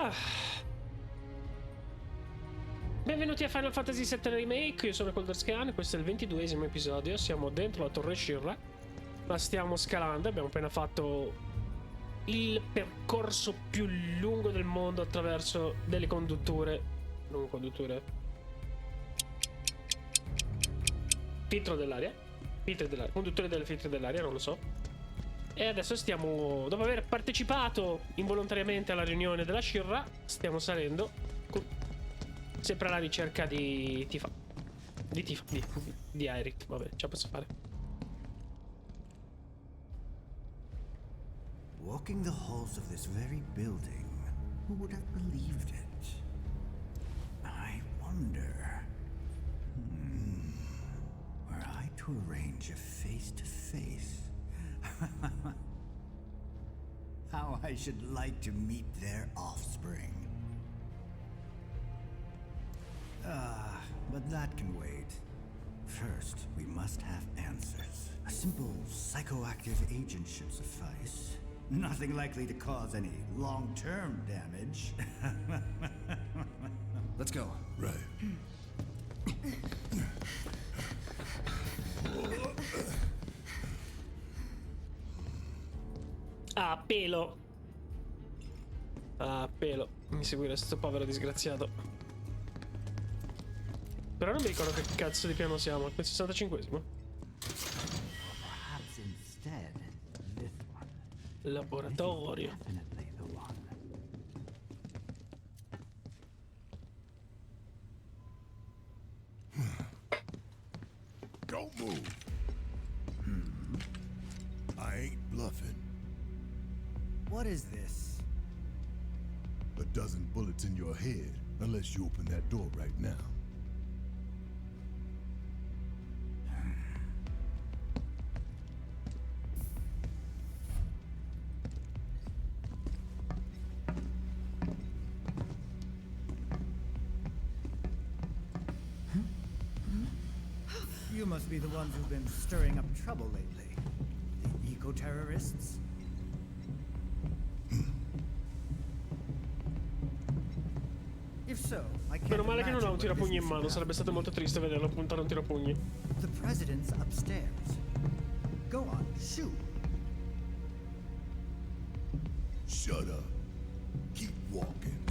Ah. Benvenuti a Final Fantasy VII Remake, io sono Colderscan, questo è il 22esimo episodio, siamo dentro la torre Shirra, la stiamo scalando, abbiamo appena fatto il percorso più lungo del mondo attraverso delle condutture, non condutture, filtro dell'aria, condutture delle filtri dell'aria, non lo so. E adesso stiamo, dopo aver partecipato involontariamente alla riunione della Shirra, stiamo salendo sempre alla ricerca di Tifa. Di Aerith, vabbè, ce la posso fare. Walking the halls of this very building, who would have believed it? I wonder. Were I to arrange a face-to-face, how I should like to meet their offspring. But that can wait. First, we must have answers. A simple psychoactive agent should suffice. Nothing likely to cause any long-term damage. Let's go. Right. Ah, pelo. Ah, pelo. Mi seguire sto povero disgraziato. Però non mi ricordo che cazzo di piano siamo. Il 65esimo. Perhaps instead, this one. Laboratorio. Definitely the one. Don't move. I ain't bluffing. What is this? A dozen bullets in your head, unless you open that door right now. You must be the ones who've been stirring up trouble lately. The eco-terrorists? If so, I can't Meno male che non ha un imagine what tirapugni in this is mano, about. sarebbe stato molto triste vederlo puntare un tirapugni. The president's upstairs. Go on, shoot. Shut up. Keep walking.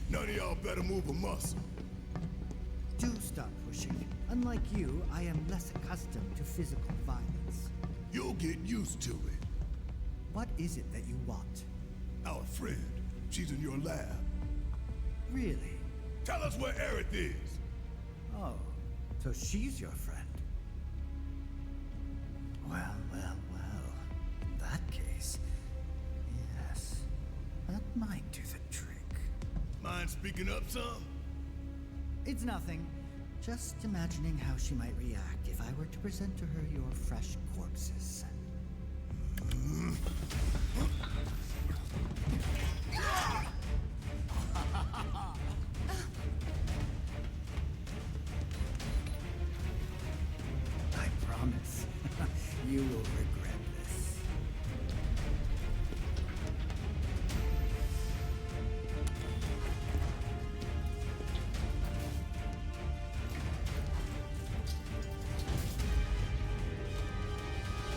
None of y'all better move a muscle. Do stop pushing. Unlike you, I am less accustomed to physical violence. You'll get used to it. What is it that you want? Our friend, she's in your lab. Really? Tell us where Aerith is. Oh, so she's your friend. Well, well, well. In that case, yes, that might do the trick. Mind speaking up some? It's nothing. Just imagining how she might react if I were to present to her your fresh corpses. I promise, you will regret this.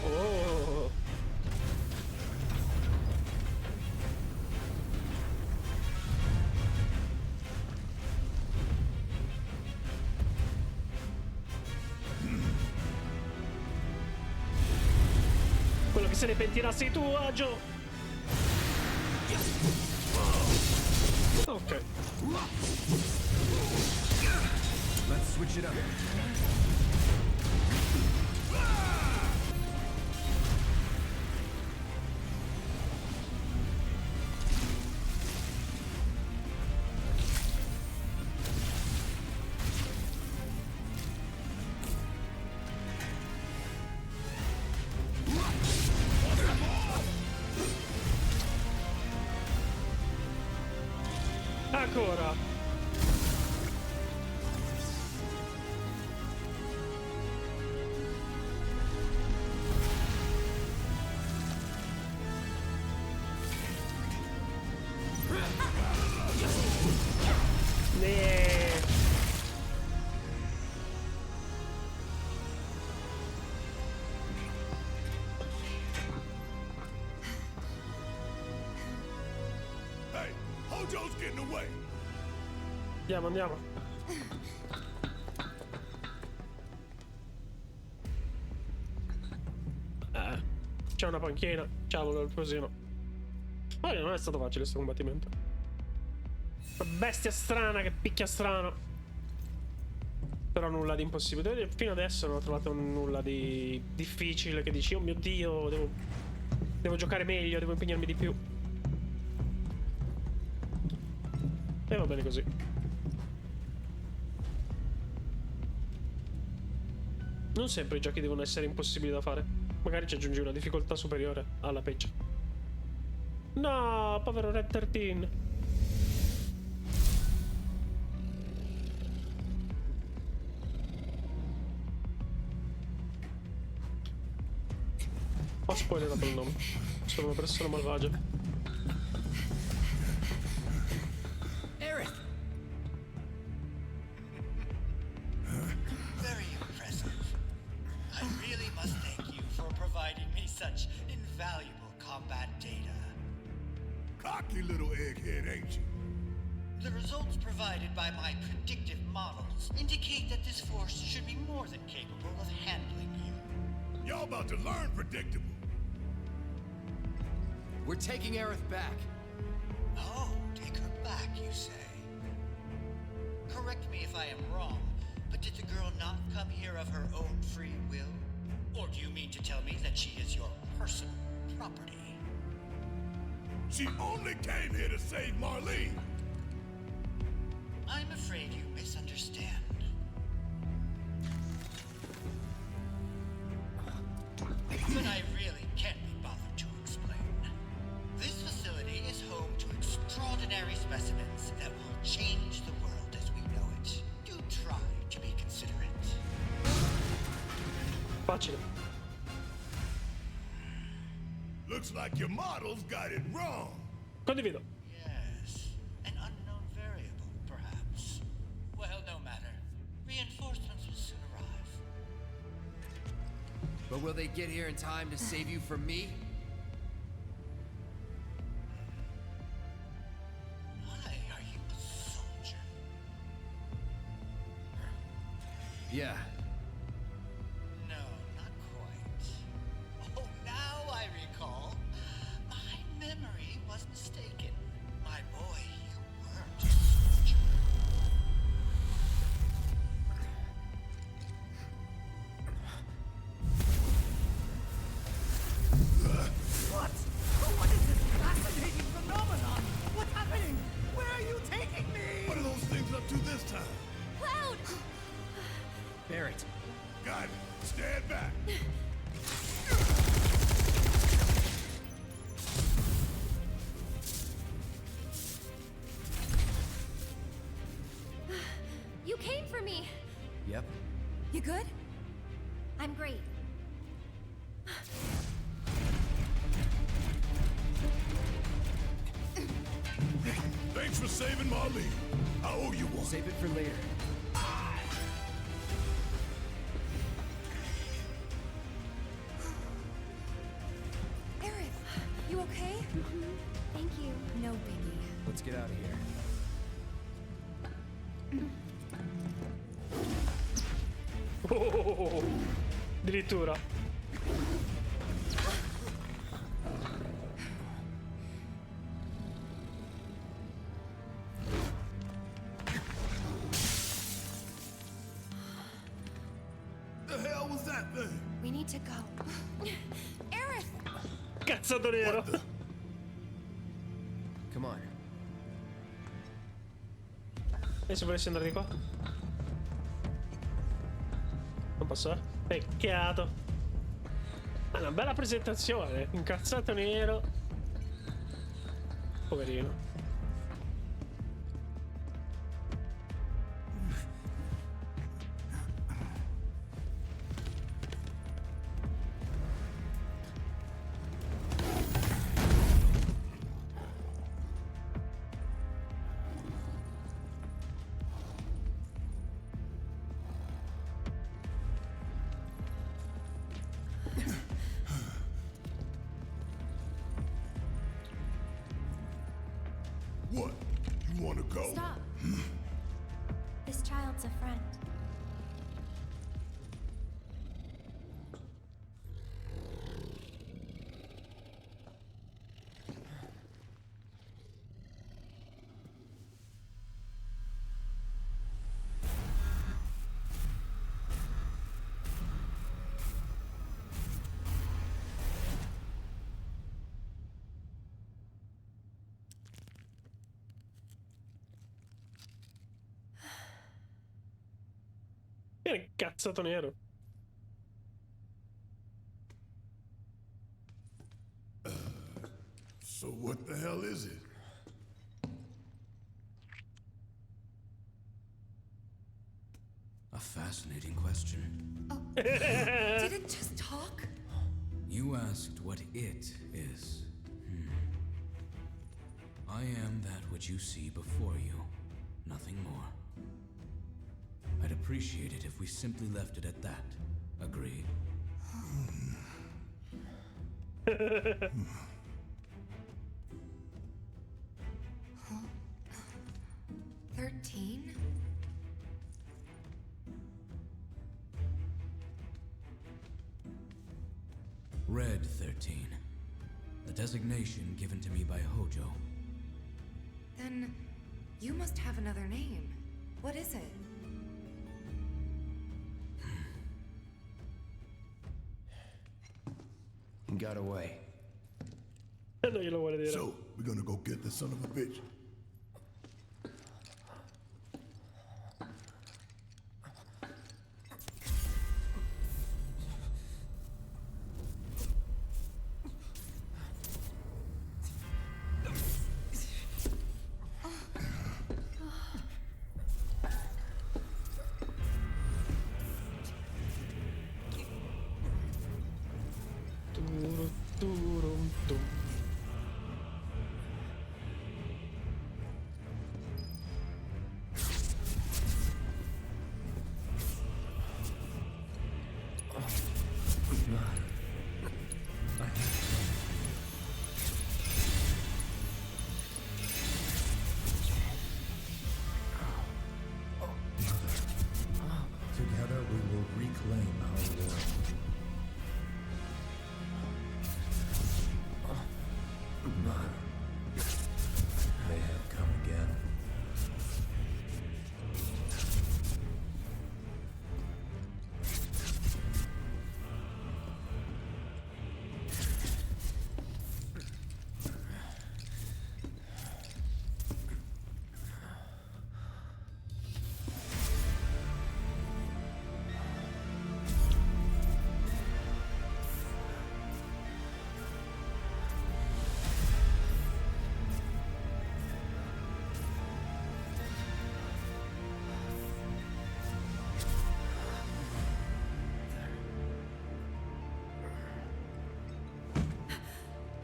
Oh. Quello che se ne pentirà sei tu, Agio. Ok. Let's switch it up. Ancora. Jojo's getting away. Andiamo, andiamo. C'è una panchina. Ciao, il prosino. Poi non è stato facile questo combattimento. Una bestia strana che picchia strano. Però nulla di impossibile. Fino adesso non ho trovato nulla di difficile che dici, oh mio Dio, devo giocare meglio, devo impegnarmi di più. E va bene così. Non sempre i giochi devono essere impossibili da fare. Magari ci aggiungi una difficoltà superiore alla peccia. No, povero Red 13. Ho spoilerato il nome. Sono una persona malvagia. Aerith! Very impressive. I really must thank you for providing me such invaluable combat data. Cocky little egghead, ain't you? The results provided by my predictive models indicate that this force should be more than capable of handling you. Y'all about to learn predictable. We're taking Aerith back. Oh, take her back, you say? Correct me if I am wrong, but did the girl not come here of her own free will? Or do you mean to tell me that she is your personal property? She only came here to save Marlene. I'm afraid you misunderstand. But I really can't be bothered to explain. This facility is home to extraordinary specimens that will change the world as we know it. Do try to be considerate. Facile. Looks like your models got it wrong. Condivido. Yes, an unknown variable, perhaps. Well, no matter. Reinforcements will soon arrive. But will they get here in time to save you from me? Why are you a soldier? Yeah. No, not quite. Oh, now I recall. My memory was mistaken. My boy, you weren't a soldier. What? What is this fascinating phenomenon? What's happening? Where are you taking me? What are those things up to this time? Cloud! Barrett. Got it. Stand back. You came for me! Yep. You good? I'm great. Thanks for saving Marlene. I owe you one. Save it for later. Aerith, you okay? Thank you. No biggie. Let's get out of here. Oh, addirittura. The hell was that thing? We need to go. Aerith! Cazzato nero. What the? Come on. E se volessi andare di qua? Non posso, eh? Peccato. Ah, una bella presentazione. Incazzato nero. Poverino. go. Stop. This child's a friend. Viene cazzato nero. So what the hell is it? A fascinating question. Did it just talk? You asked what it is. I am that which you see before you. Nothing more. I'd appreciate it if we simply left it at that. Agreed? 13? Red 13. The designation given to me by Hojo. Then you must have another name. What is it? He got away. No glielo vuole dire. So, we're gonna go get the son of a bitch. Turum, turum, tum. Together we will reclaim our world. Mother, they have come again.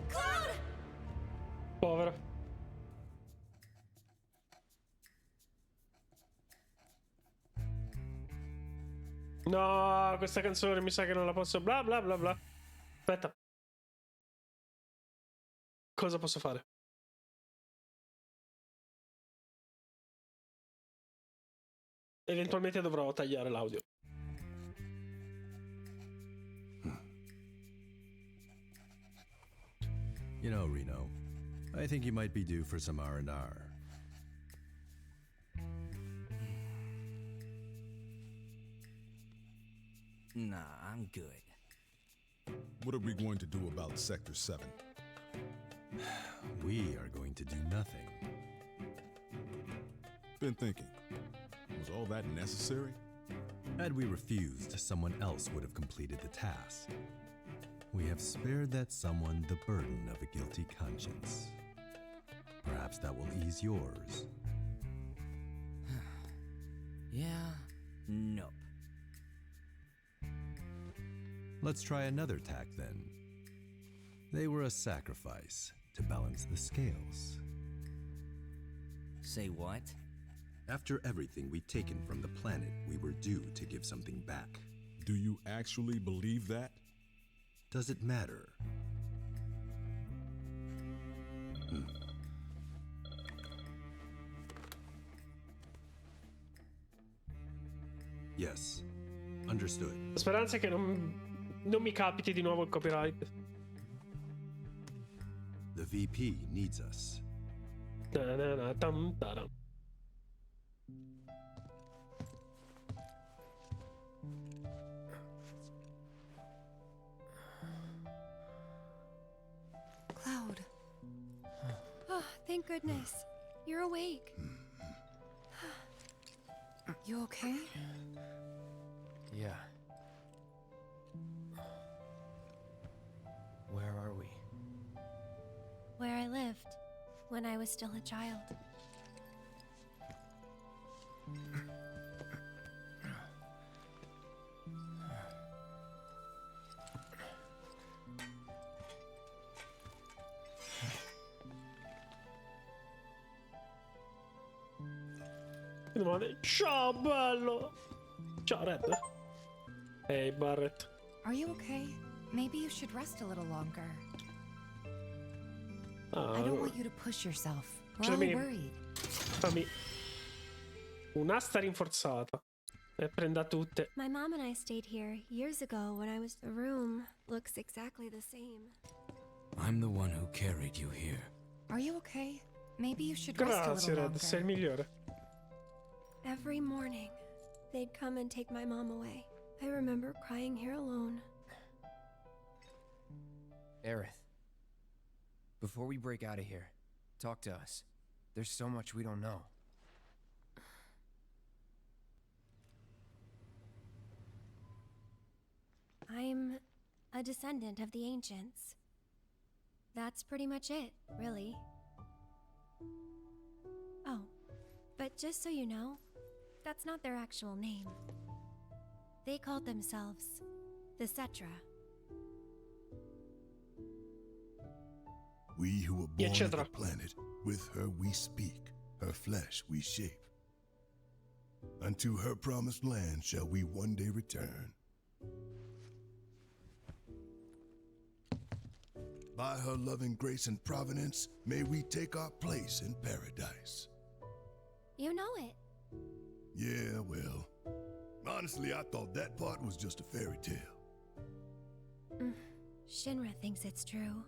Cloud! Povero. No, questa canzone mi sa che non la posso. Bla bla bla bla. Aspetta. Cosa posso fare? Eventualmente dovrò tagliare l'audio. You know, Reno, I think you might be due for some R&R. Nah, I'm good. What are we going to do about Sector 7? We are going to do nothing. Been thinking, was all that necessary? Had we refused, someone else would have completed the task. We have spared that someone the burden of a guilty conscience. Perhaps that will ease yours. Yeah, nope. Let's try another tack then. They were a sacrifice to balance the scales. Say what? After everything we'd taken from the planet, we were due to give something back. Do you actually believe that? Does it matter? Yes. Understood. La speranza è che non mi capiti di nuovo il copyright. The VP needs us. Ta-na-na-tam-taram. Cloud. Oh, thank goodness. You're awake. You okay? Yeah. Where are we? Where I lived when I was still a child. Ciao bello. Ciao Red. Hey Barrett. Are you okay? Maybe you should rest a little longer. I don't want you to push yourself. We're all worried. Fammi un'asta rinforzata. E prenda tutte. My mom and I stayed here years ago when I was. The room looks exactly the same. I'm the one who carried you here. Are you okay? Maybe you should rest a Grazie little Red, longer. sei il migliore. Every morning, they'd come and take my mom away. I remember crying here alone. Aerith. Before we break out of here, talk to us. There's so much we don't know. I'm a descendant of the ancients. That's pretty much it, really. Oh, but just so you know, that's not their actual name. They called themselves the Cetra. We who were born of the Etc. planet, with her we speak, her flesh we shape. Unto her promised land shall we one day return. By her loving grace and providence, may we take our place in paradise. You know it. Yeah, well, honestly, I thought that part was just a fairy tale. Shinra thinks it's true.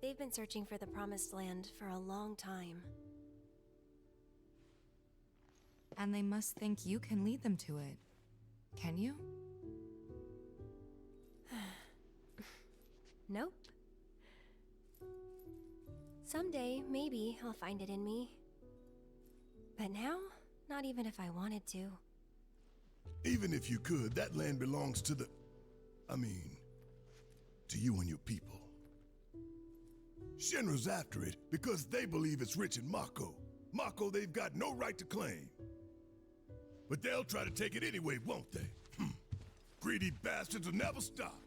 They've been searching for the Promised Land for a long time. And they must think you can lead them to it. Can you? Nope. Someday, maybe, I'll find it in me. But now, not even if I wanted to. Even if you could, that land belongs to to you and your people. Shinra's after it because they believe it's rich in Mako. Mako they've got no right to claim. But they'll try to take it anyway, won't they? Greedy bastards will never stop.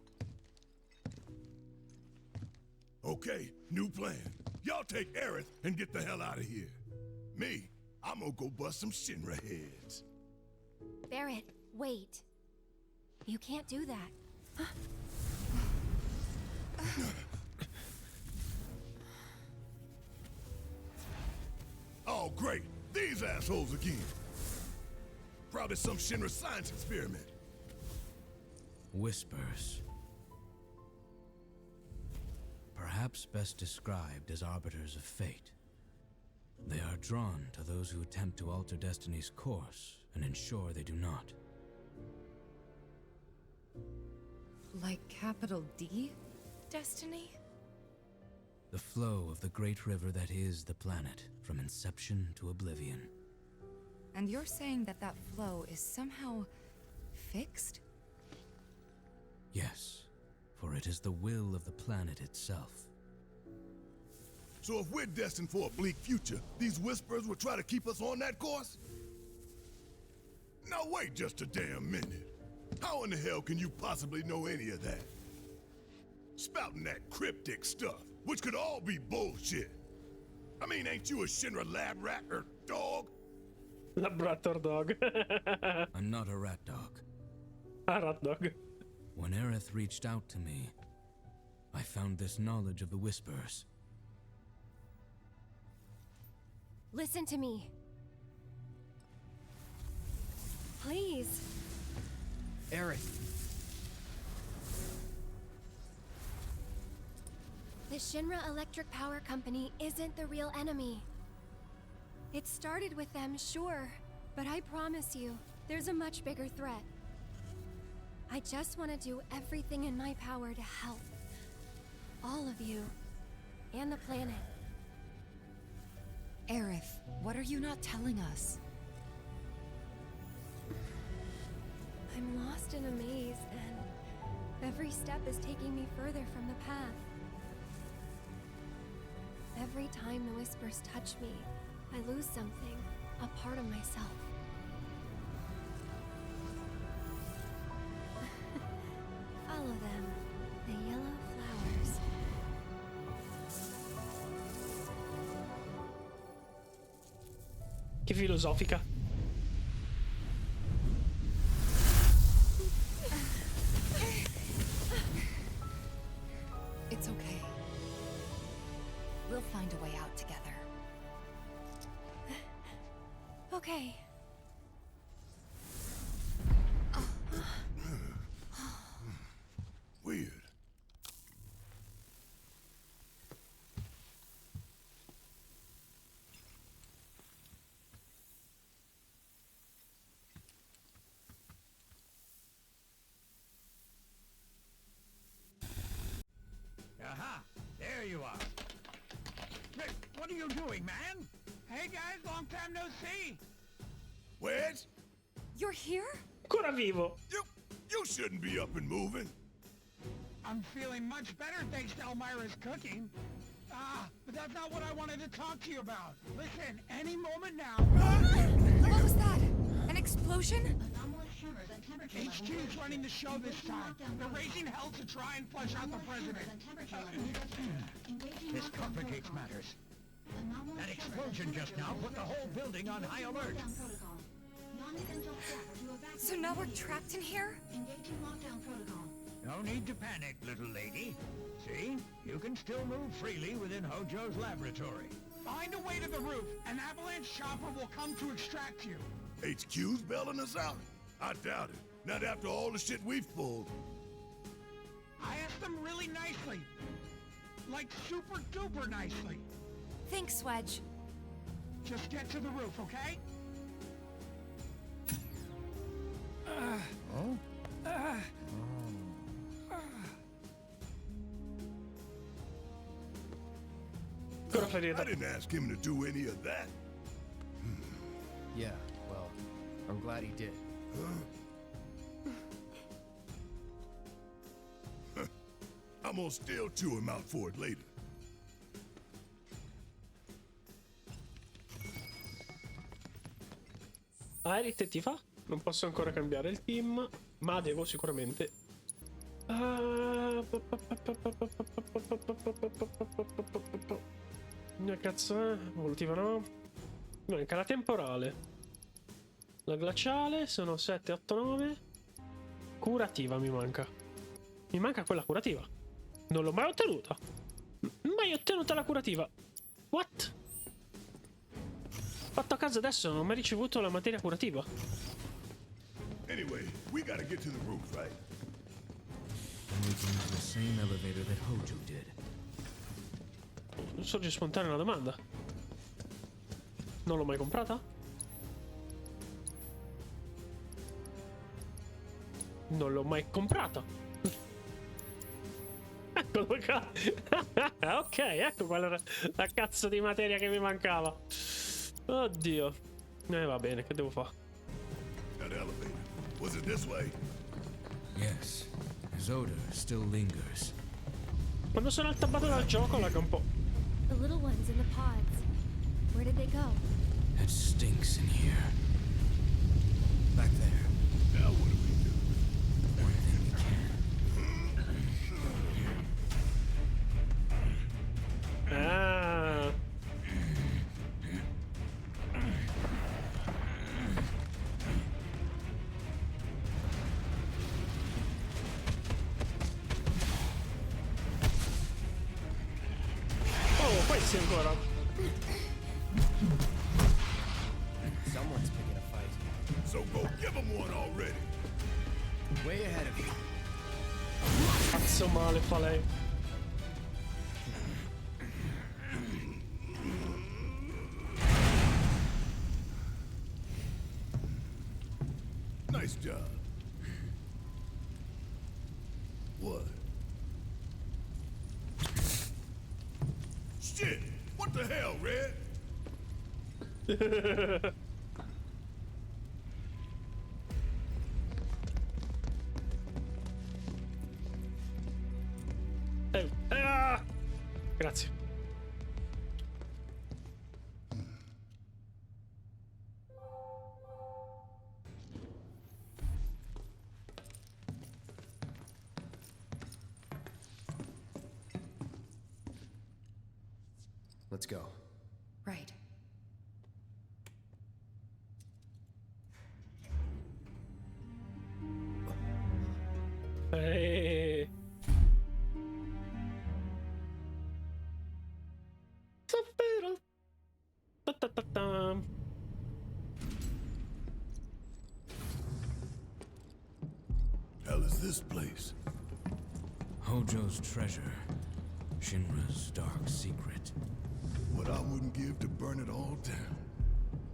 Okay, new plan. Y'all take Aerith and get the hell out of here. Me, I'm gonna go bust some Shinra heads. Barrett, wait. You can't do that. Oh, great. These assholes again. Probably some Shinra science experiment. Whispers. Perhaps best described as arbiters of fate. They are drawn to those who attempt to alter destiny's course and ensure they do not. Like capital D? Destiny? The flow of the great river that is the planet, from inception to oblivion. And you're saying that that flow is somehow fixed? Yes, for it is the will of the planet itself. So if we're destined for a bleak future, these whispers will try to keep us on that course? Now wait just a damn minute. How in the hell can you possibly know any of that? Spouting that cryptic stuff, which could all be bullshit. I mean, ain't you a Shinra lab rat or dog? Labrator dog. I'm not a rat dog. A rat dog. When Aerith reached out to me, I found this knowledge of the Whispers. Listen to me. Please. Aerith. The Shinra Electric Power Company isn't the real enemy. It started with them, sure, but I promise you, there's a much bigger threat. I just want to do everything in my power to help. All of you. And the planet. Aerith, what are you not telling us? I'm lost in a maze, and every step is taking me further from the path. Every time the whispers touch me, I lose something, a part of myself. Follow them, the yellow flowers. Che filosofica. It's okay. We'll find a way out together. Okay. Weird. Aha! There you are. Rick, what are you doing, man? Hey guys, long time no see. Wedge? You're here? Ancora vivo. You shouldn't be up and moving. I'm feeling much better thanks to Elmira's cooking. But that's not what I wanted to talk to you about. Listen, any moment now... What was that? An explosion? HQ's running the show this time. They're raising hell to try and flush out the president. This complicates matters. That explosion just now put the whole building on high alert. So now we're trapped in here? No need to panic, little lady. See? You can still move freely within Hojo's laboratory. Find a way to the roof. An avalanche chopper will come to extract you. HQ's bailing us out? I doubt it. Not after all the shit we've pulled. I asked them really nicely. Like super duper nicely. Thanks, Wedge. Just get to the roof, okay? Ancora ferita. I didn't ask him to do any of that. Yeah, well, I'm glad he did. I'm gonna still chew him out for it later. Aerith ti fa? Non posso ancora cambiare il team, ma devo sicuramente. Che cazzo è? Evolutiva no? Manca la temporale. La glaciale sono 7, 8, 9. Curativa mi manca. Mi manca quella curativa. Non l'ho mai ottenuta. Mai ottenuta la curativa. What? Fatto a caso adesso non ho mai ricevuto la materia curativa. Anyway, we gotta get to the roof, right? And we can use the same elevator that Hojo did. Sorge spontanea una domanda. Non l'ho mai comprata? Non l'ho mai comprata. Eccolo qua. Ok, ecco qual era la cazzo di materia che mi mancava. Oddio. Va bene, che devo fare? That elevator. Was it this way? Yes, his odor still lingers. Quando sono altabbato dal gioco lag un po'. The little ones in the pods. Where did they go? It stinks in here. Back there. Now what do we do? Everything we can. Ah. Oh, questi ancora. Someone's picking a fight. So go give him one already. Way ahead of you. Cazzo male fa lei. Nice job. What? Shit! What the hell, Red? Grazie. Let's go. Right. Eeeh. Davvero? Ta-ta-ta-ta. Hell is this place? Hojo's treasure. Shinra's dark secret. What I wouldn't give to burn it all down.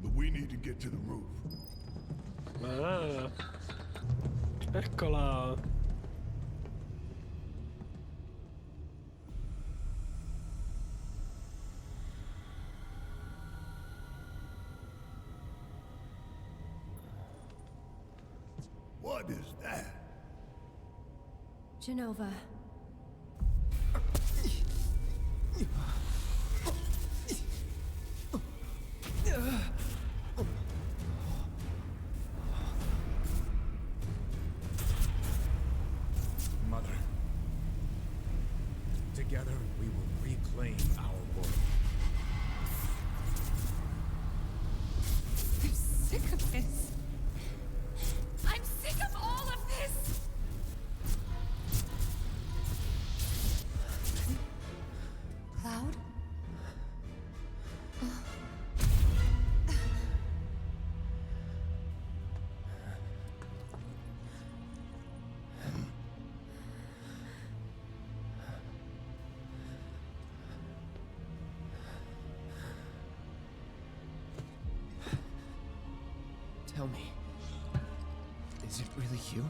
But we need to get to the roof. Ah. Eccola. What is that? Genova. Mother. Together, we will reclaim our world. I'm sick of this. I'm sick of all of this. Cloud? Tell me. Is it really you?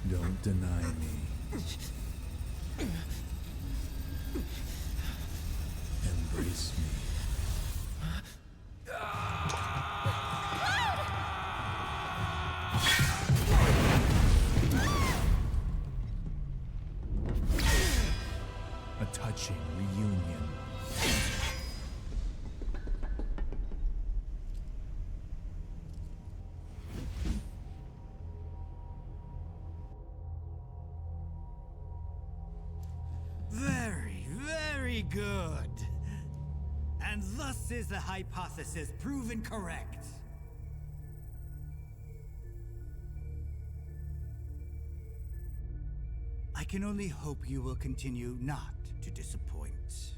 Don't deny me. Embrace me. A touching reunion. Very, very good. And thus is the hypothesis proven correct. I can only hope you will continue not to disappoint.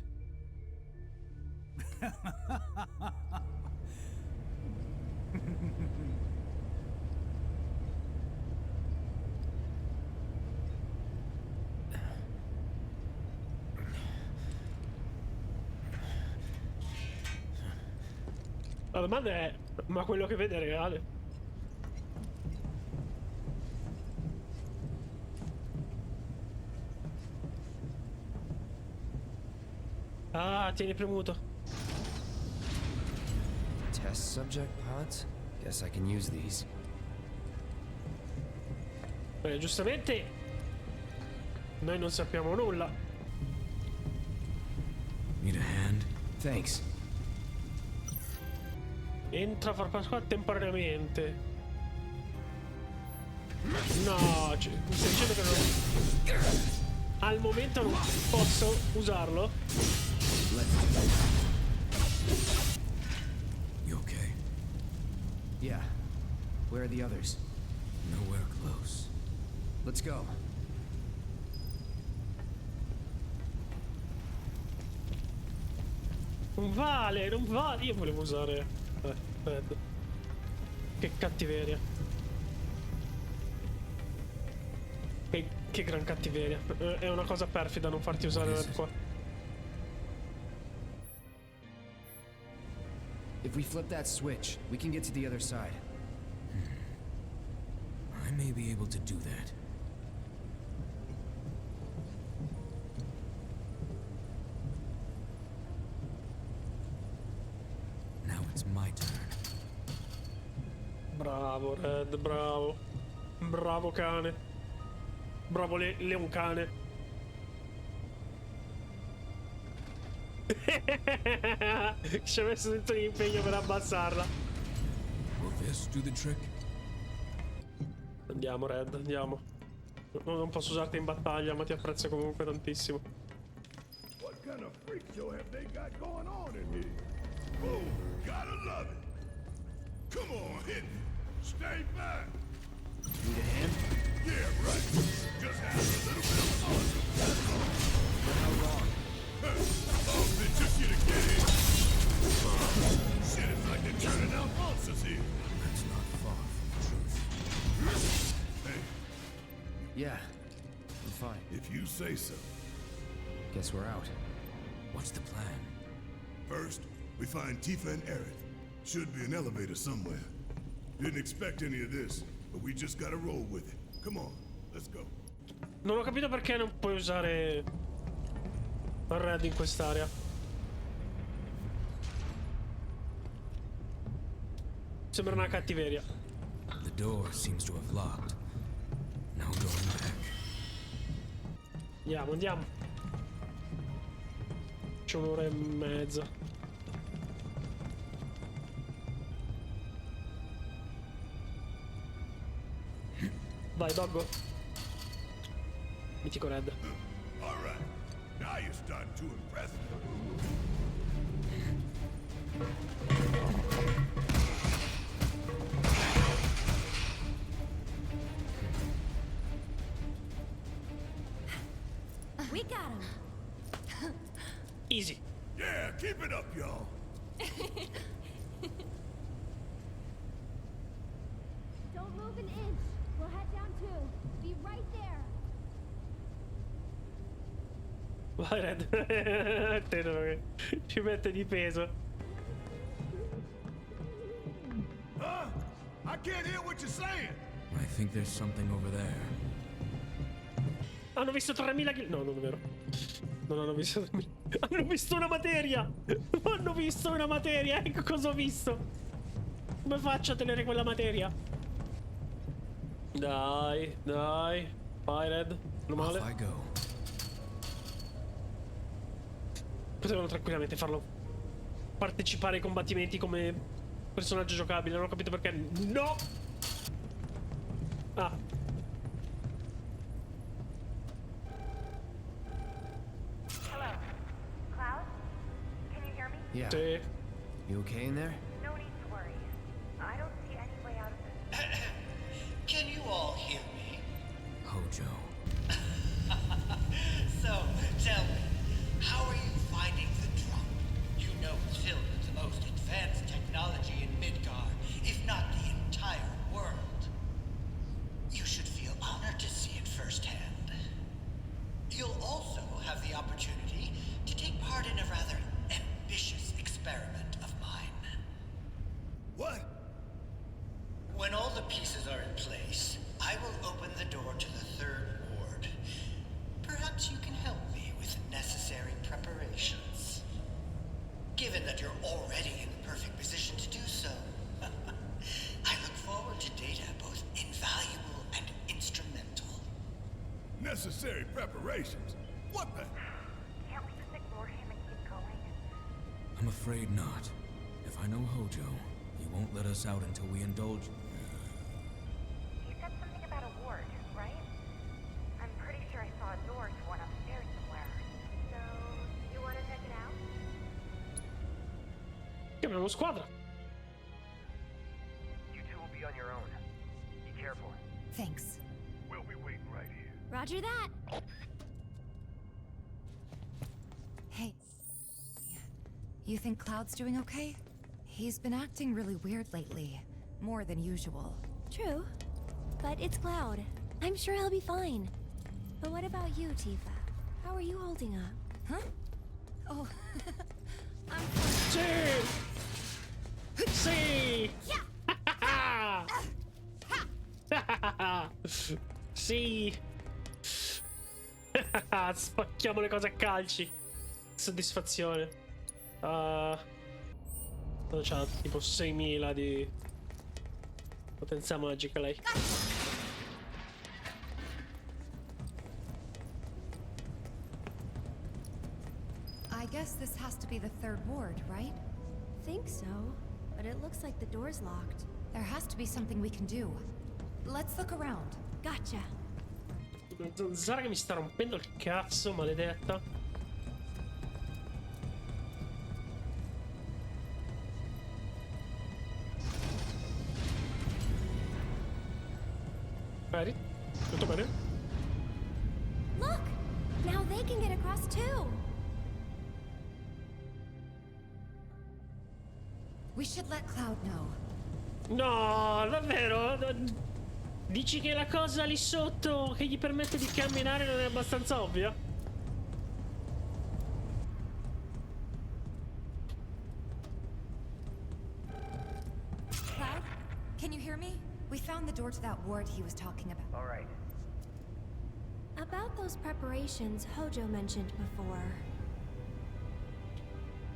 La domanda è, ma quello che vede è reale? Ah, tieni premuto. Test subject pods? Guess I can use these. Giustamente noi non sappiamo nulla. Need a hand? Thanks. Entra a far passare temporaneamente. No, mi stai dicendo che non... Al momento non posso usarlo? You okay? Yeah. Where are the others? Nowhere close. Let's go. Non vale, non vale. Io volevo usare Red. Che cattiveria. Che gran cattiveria. È una cosa perfida non farti usare Red qua. If we flip that switch, we can get to the other side. I may be able to do that. Now it's my turn. Bravo Red, bravo. Bravo cane. Bravo Leon cane. Ci ha messo dentro l'impegno per abbassarla. Will this do the trick? Andiamo Red, andiamo. Non posso usarti in battaglia, ma ti apprezzo comunque tantissimo. What kind of freak show have they got going on in here? Oh, gotta love it. Come on, hit me. Stay back. Need a hand? Yeah, right. Just have a little bit of fun. That's all. How wrong? Oh, they took you to get in. Shit, it's like they're turning out monsters here. That's not far from the truth. Hey, Yeah. I'm fine. if you say so. Guess we're out. What's the plan? First, we find Tifa and Aerith. Should be an elevator somewhere. Didn't expect any of this, but we just gotta roll with it. Come on, let's go. Non ho capito perché non puoi usare Red in quest'area. Sembra una cattiveria. The door seems to have locked. No going back. Andiamo, andiamo. C'è un'ora e mezza. Vai, Doggo. Mitico Red. All right, now you're starting to impress me. We got him. Easy. Yeah, keep it up, y'all. Don't move an inch. We'll head down too. Be right there. Vai Red. Tenero che ci mette di peso. Huh? I can't hear what you're saying. I think there's something over there. Hanno visto 3000 kill. No, non è vero. Non hanno visto 3000. Hanno visto una materia. Hanno visto una materia. Ecco cosa ho visto. Come faccio a tenere quella materia? Dai, dai. Vai Red. Non male. Off I go. Potevano tranquillamente farlo partecipare ai combattimenti come personaggio giocabile. Non ho capito perché. No! Ah. Hello. Cloud? Can you hear me? Yeah. Sì. You okay in there? No need to worry. I don't see any way out of this. Can you all hear me? Hojo. So, tell me, how are you finding the drop? You know it's filled with the most advanced technology in Midgar, if not the entire world. You should feel honored to see it firsthand. You'll also have the opportunity to take part in a rather ambitious experiment of mine. What? When all the pieces are in place, I will open the door to the third ward. Perhaps you can help me with necessary preparations. Given that you're already in the perfect position to do so, I look forward to data both invaluable and instrumental. Necessary preparations? What the? Can't we just ignore him and keep going? I'm afraid not. If I know Hojo, he won't let us out until we indulge. You said something about a ward, right? I'm pretty sure I saw a door to one upstairs somewhere. So, you want to check it out? airport. Thanks. We'll be waiting right here. Roger that. Hey. You think Cloud's doing okay? He's been acting really weird lately. More than usual. True. But it's Cloud. I'm sure he'll be fine. But what about you, Tifa? How are you holding up? Huh? Oh. I'm Sì! Sì! Sì! Spacchiamo le cose a calci. Soddisfazione. C'ha tipo 6.000 di potenza magica lei. I guess this has to be the third ward, right? Think so. But it looks like the door's locked. There has to be something we can do. Let's look around. Gotcha. Zara che mi sta rompendo il cazzo, maledetta. Vedi? Tutto bene? Look! Now they can get across too. We should let Cloud know. No, davvero? Dici che la cosa lì sotto che gli permette di camminare non è abbastanza ovvia? Cloud, can you hear me? We found the door to that ward he was talking about. All right. About those preparations Hojo mentioned before.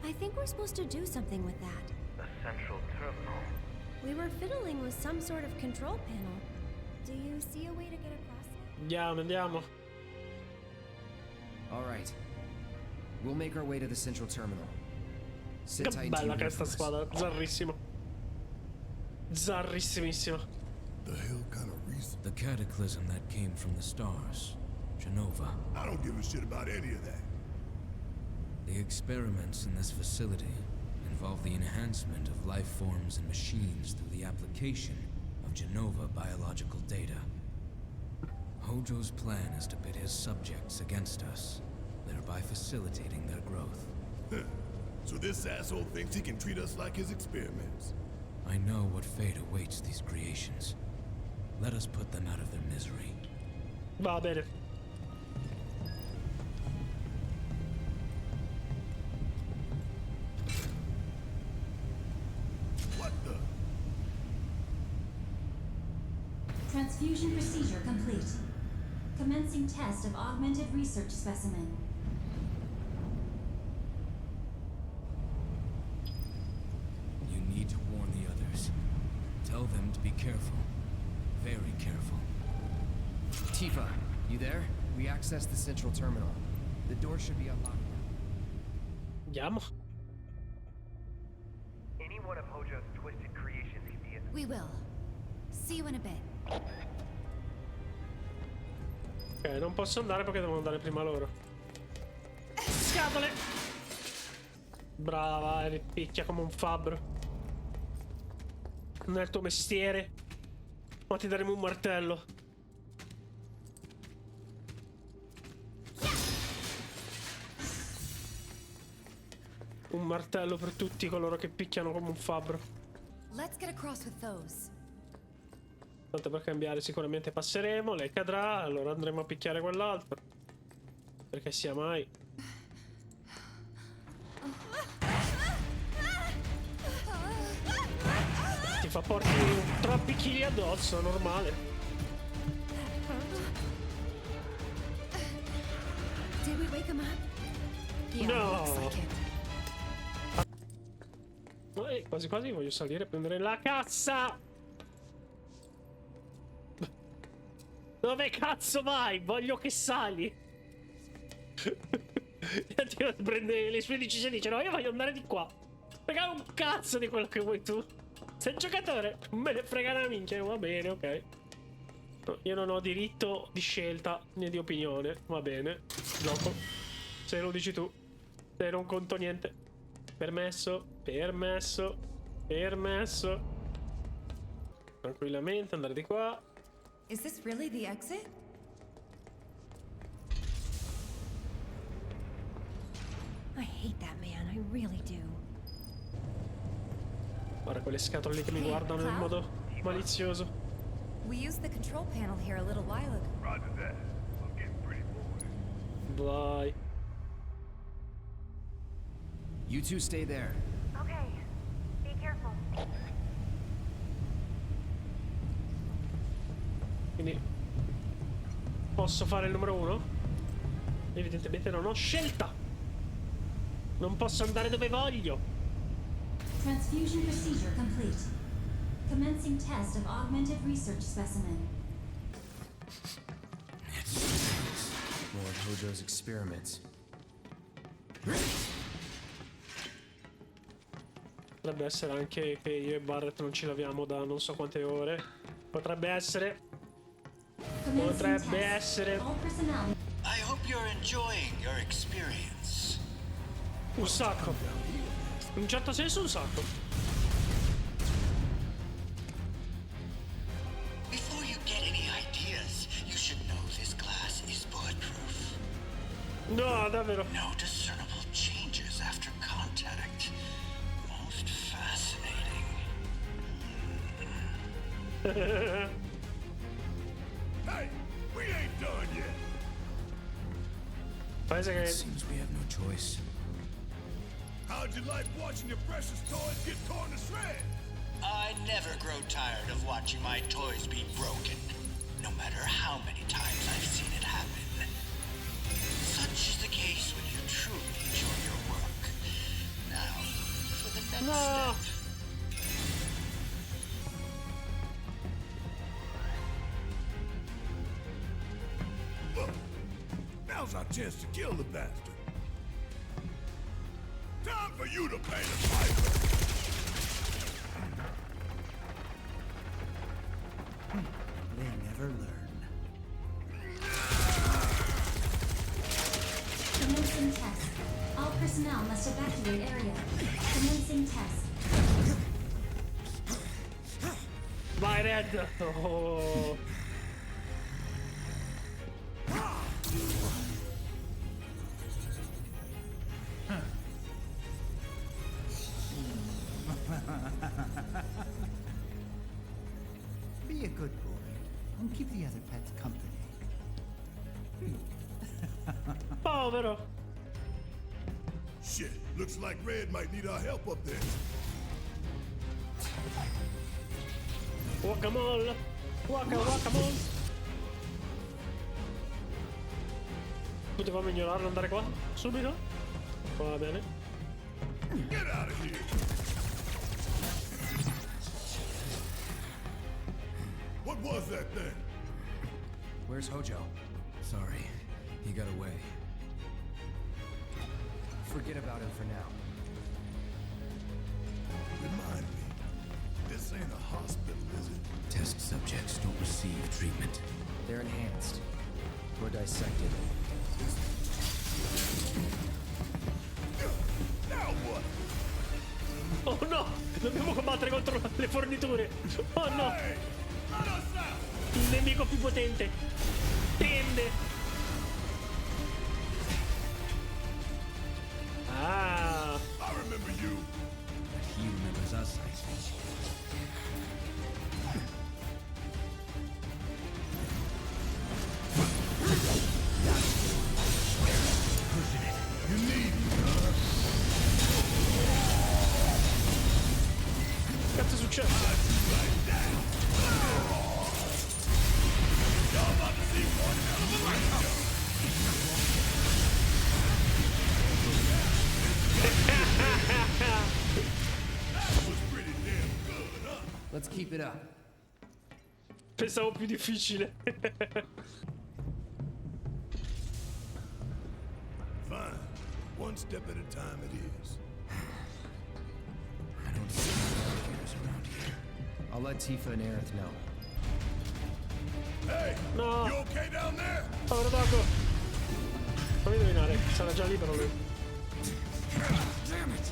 I think we're supposed to do something with that. The central terminal. We were fiddling with some sort of control panel. Do you see a way to get across it? Andiamo, andiamo. All right. We'll make our way to the central terminal. Sit Che tight bella and che è sta squadra, zarrissimo. Zarrissimissimo. The hell kind of reason? The cataclysm that came from the stars. Genova. I don't give a shit about any of that. The experiments in this facility involve the enhancement of life forms and machines through the application of Genova biological data. Hojo's plan is to pit his subjects against us, thereby facilitating their growth. So this asshole thinks he can treat us like his experiments. I know what fate awaits these creations. Let us put them out of their misery. Va bene. What the? Transfusion procedure complete. Commencing test of augmented research specimen. You need to warn the others. Tell them to be careful. Very careful. Tifa, you there? We accessed the central terminal. The door should be unlocked now. Andiamo. Any one of Hojo's twisted creations can be in the... We will. See you in a bit. Ok, non posso andare perché devono andare prima loro. Scatole! Brava, ripicchia come un fabbro. Non è il tuo mestiere. Ma ti daremo un martello. Un martello per tutti coloro che picchiano come un fabbro. Let's get across with those. Tanto per cambiare sicuramente passeremo. Lei cadrà, allora andremo a picchiare quell'altro. Perché sia mai. Ti fa porti troppi chili addosso, normale. Did we wake him up? Yeah, No. looks like it. Quasi quasi voglio salire e prendere la cassa. Dove cazzo vai? Voglio che sali. Prende le sue decisioni e dice no, io voglio andare di qua. Frega un cazzo di quello che vuoi tu. Sei il giocatore, me ne frega una minchia. Va bene, ok. No, io non ho diritto di scelta né di opinione. Va bene, gioco. Se lo dici tu. Se non conto niente. Permesso, permesso, permesso. Tranquillamente andare di qua. Is this really the exit? I hate that man, I really do. Guarda quelle scatole lì che mi Hey, guardano in Cloud? modo malizioso. We used the control panel here a little while ago. Roger that. I'm getting pretty bored. Vai. You two stay there. Okay, be careful. Quindi posso fare il numero 1? Evidentemente non ho scelta. Non posso andare dove voglio. Transfusion procedure complete. Commencing test of augmented research specimen. More of Hojo's experiments. Potrebbe essere anche che io e Barrett non ci laviamo da non so quante ore. Potrebbe essere. Potrebbe essere. All personnel. I hope you're enjoying your experience. Un sacco. In un certo senso un sacco. Before you get any ideas, you should know this glass is bulletproof. No, davvero. No discernible changes after contact. Most fascinating. Hey, we ain't done yet. Paese It che. seems we have no choice. How'd you like watching your precious toys get torn to shreds? I never grow tired of watching my toys be broken, no matter how many times I've seen it happen. Such is the case when you truly enjoy your work. Now, for the next No. step. Look, now's our chance to kill the bastard. Time for you to pay the piper. They never learn. Commencing test. All personnel must evacuate area. Commencing test. Vai Red. Oh. Be a good boy and keep the other pets company. Povero. Shit, looks like Red might need our help up there. Guacamole. Guacamole. Potevamo ignorarlo, andare qua? Subito? Va bene. Get out of here. What was that thing? Where's Hojo? Sorry, he got away. Forget about him for now. Remind me, this ain't a hospital, is it? Test subjects don't receive treatment. They're enhanced. Or dissected. Now what? Oh no! Dobbiamo combattere contro le forniture! Oh no! Hey, let us out! Il nemico più potente! Tende! Ah! I remember you. But he remembers us, I think. You need me. Che cazzo è successo? Y'all about to see one hell of a light show. That was pretty damn good, huh? Let's keep it up. Pensavo più difficile. Fine. One step at a time it is. I don't see any alligators around here. I'll let Tifa and Aerith know. Hey, No. you okay down there? Povero Dago! Fammi indovinare, sarà già libero lui. Damn it!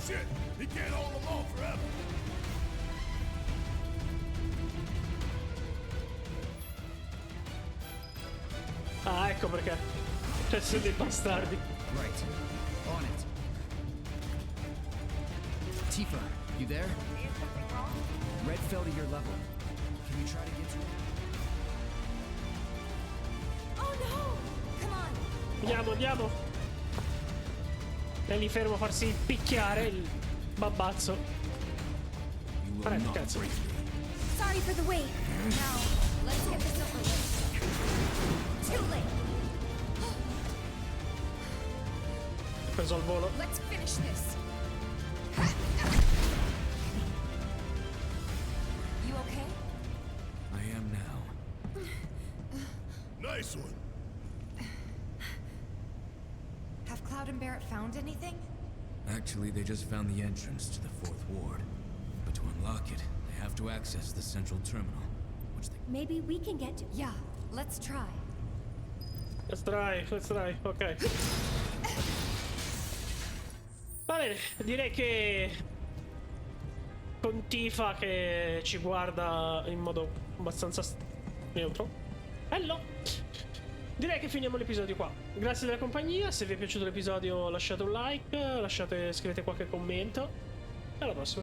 Shit, he can't hold them off forever. Ah, ecco perché. Cioè, sono dei bastardi. Right. On it. Tifa, you there? Red fell to your level. Can you try to get to it? Oh no! Come on! Andiamo, andiamo. E lì fermo a farsi picchiare il babbazzo. Prego, cazzo. Sorry for the wait. Now, let's get this over with. Too late. Ho preso al volo. Let's finish this. You okay? I am now. Nice one. Have Cloud and Barrett found anything? Actually, they just found the entrance to the 4th ward. But to unlock it, they have to access the central terminal, which they... Maybe we can get to. Yeah, let's try. Let's try, ok. Va bene, direi che con Tifa che ci guarda in modo abbastanza neutro. Hello! Direi che finiamo l'episodio qua. Grazie della compagnia, se vi è piaciuto l'episodio lasciate un like, scrivete qualche commento. E alla prossima.